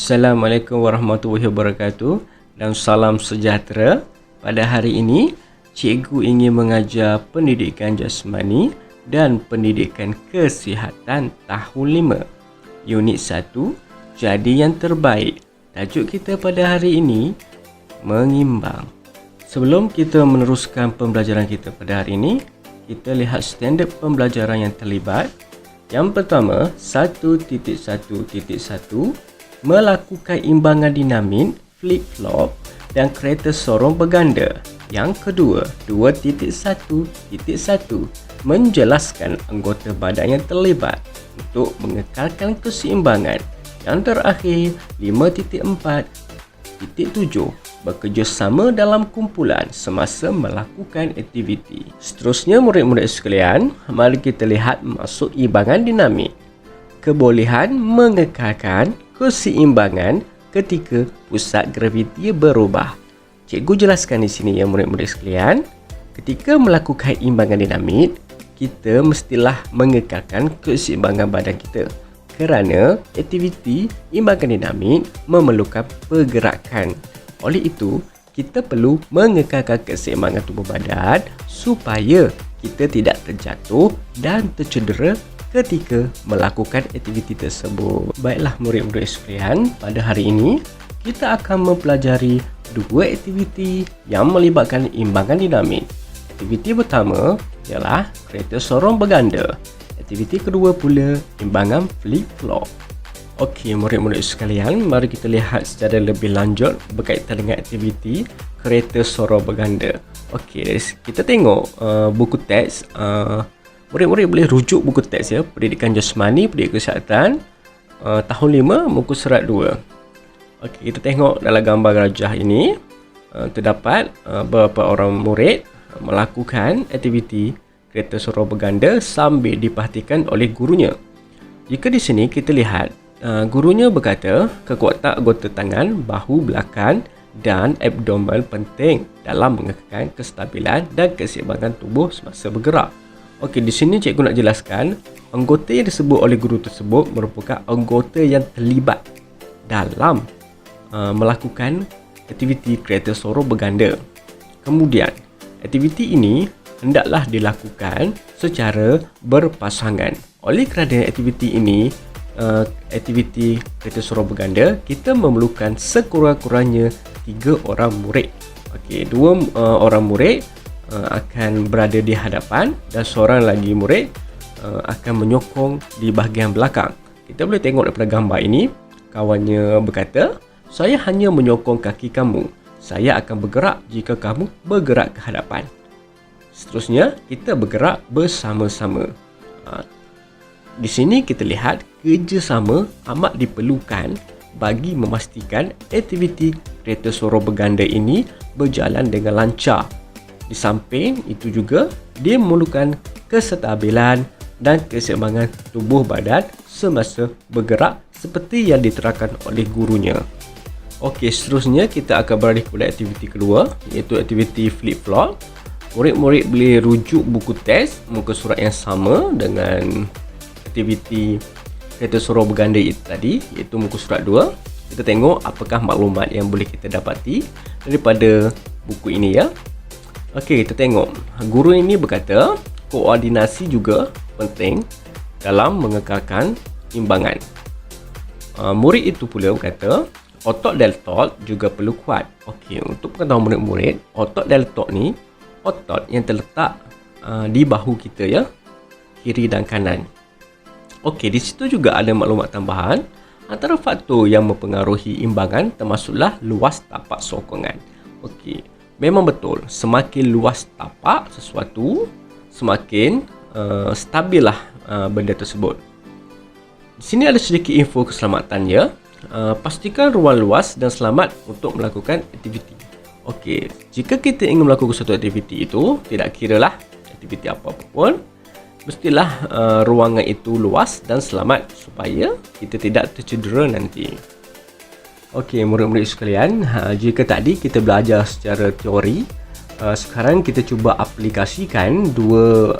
Assalamualaikum warahmatullahi wabarakatuh dan salam sejahtera. Pada hari ini, cikgu ingin mengajar pendidikan jasmani dan pendidikan kesihatan tahun 5. Unit 1, jadi yang terbaik. Tajuk kita pada hari ini, mengimbang. Sebelum kita meneruskan pembelajaran kita pada hari ini, kita lihat standard pembelajaran yang terlibat. Yang pertama, 1.1.1 melakukan imbangan dinamit, flip-flop dan kereta sorong berganda. Yang kedua, 2.1.1 menjelaskan anggota badan yang terlibat untuk mengekalkan keseimbangan. Yang terakhir, 5.4.7 bekerjasama dalam kumpulan semasa melakukan aktiviti. Seterusnya, murid-murid sekalian, mari kita lihat masuk imbangan dinamik. Kebolehan mengekalkan keseimbangan ketika pusat graviti berubah. Cikgu jelaskan di sini ya murid-murid sekalian. Ketika melakukan imbangan dinamit, kita mestilah mengekalkan keseimbangan badan kita. Kerana aktiviti imbangan dinamit memerlukan pergerakan. Oleh itu, kita perlu mengekalkan keseimbangan tubuh badan supaya kita tidak terjatuh dan tercedera ketika melakukan aktiviti tersebut. Baiklah murid-murid sekalian, pada hari ini kita akan mempelajari dua aktiviti yang melibatkan imbangan dinamit. Aktiviti pertama ialah kereta sorong berganda. Aktiviti kedua pula imbangan flip-flop. Okey murid-murid sekalian, mari kita lihat secara lebih lanjut berkaitan dengan aktiviti kereta sorong berganda. Okey, kita tengok buku teks. Murid-murid boleh rujuk buku teks ya, pendidikan jasmani, pendidikan kesihatan tahun 5 muka surat 2. Okey, kita tengok dalam gambar gajah ini terdapat beberapa orang murid melakukan aktiviti kereta sorong berganda sambil diperhatikan oleh gurunya. Jika di sini kita lihat gurunya berkata kekuatan anggota tangan, bahu belakang dan abdomen penting dalam mengekalkan kestabilan dan keseimbangan tubuh semasa bergerak. Okey, di sini cikgu nak jelaskan anggota yang disebut oleh guru tersebut merupakan anggota yang terlibat dalam melakukan aktiviti kereta sorong berganda. Kemudian, aktiviti ini hendaklah dilakukan secara berpasangan. Oleh kerana aktiviti ini aktiviti kereta sorong berganda, kita memerlukan sekurang-kurangnya 3 orang murid. Okey, 2 orang murid akan berada di hadapan dan seorang lagi murid akan menyokong di bahagian belakang. Kita boleh tengok daripada gambar ini, kawannya berkata, saya hanya menyokong kaki kamu. Saya akan bergerak jika kamu bergerak ke hadapan. Seterusnya, kita bergerak bersama-sama. Di sini kita lihat kerjasama amat diperlukan bagi memastikan aktiviti kereta sorong berganda ini berjalan dengan lancar. Di samping itu juga, dia memerlukan kestabilan dan keseimbangan tubuh badan semasa bergerak seperti yang diterangkan oleh gurunya. Okey, seterusnya kita akan beralih kepada aktiviti kedua, iaitu aktiviti flip-flop. Murid-murid boleh rujuk buku teks muka surat yang sama dengan aktiviti kereta sorong berganda itu tadi, iaitu muka surat 2. Kita tengok apakah maklumat yang boleh kita dapati daripada buku ini ya. Okey, kita tengok. Guru ini berkata, koordinasi juga penting dalam mengekalkan imbangan. Murid itu pula berkata, otot deltoid juga perlu kuat. Okey, untuk pengetahuan murid-murid, otot deltoid ni otot yang terletak di bahu kita ya, kiri dan kanan. Okey, di situ juga ada maklumat tambahan. Antara faktor yang mempengaruhi imbangan termasuklah luas tapak sokongan. Okey, memang betul, semakin luas tapak sesuatu, semakin stabillah benda tersebut. Di sini ada sedikit info keselamatan ya. Pastikan ruang luas dan selamat untuk melakukan aktiviti. Okey, jika kita ingin melakukan satu aktiviti itu, tidak kiralah aktiviti apa-apa pun, mestilah ruangan itu luas dan selamat supaya kita tidak tercedera nanti. Okey, murid-murid sekalian, jika tadi kita belajar secara teori, sekarang kita cuba aplikasikan dua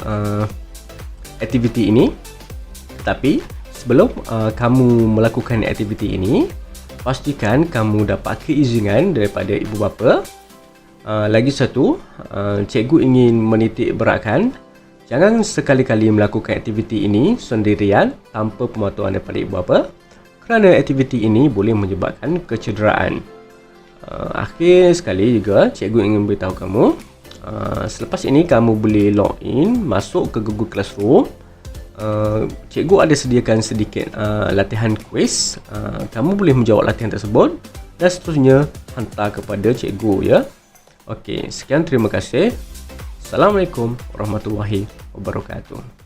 aktiviti ini. Tetapi sebelum kamu melakukan aktiviti ini, pastikan kamu dapat keizinan daripada ibu bapa. Lagi satu, cikgu ingin menitik beratkan, jangan sekali-kali melakukan aktiviti ini sendirian tanpa pemantauan daripada ibu bapa, kerana aktiviti ini boleh menyebabkan kecederaan. Akhir sekali juga, cikgu ingin beritahu kamu, selepas ini kamu boleh login masuk ke Google Classroom. Cikgu ada sediakan sedikit latihan kuis. Kamu boleh menjawab latihan tersebut dan seterusnya hantar kepada cikgu, ya. Okey, sekian, terima kasih. Assalamualaikum warahmatullahi wabarakatuh.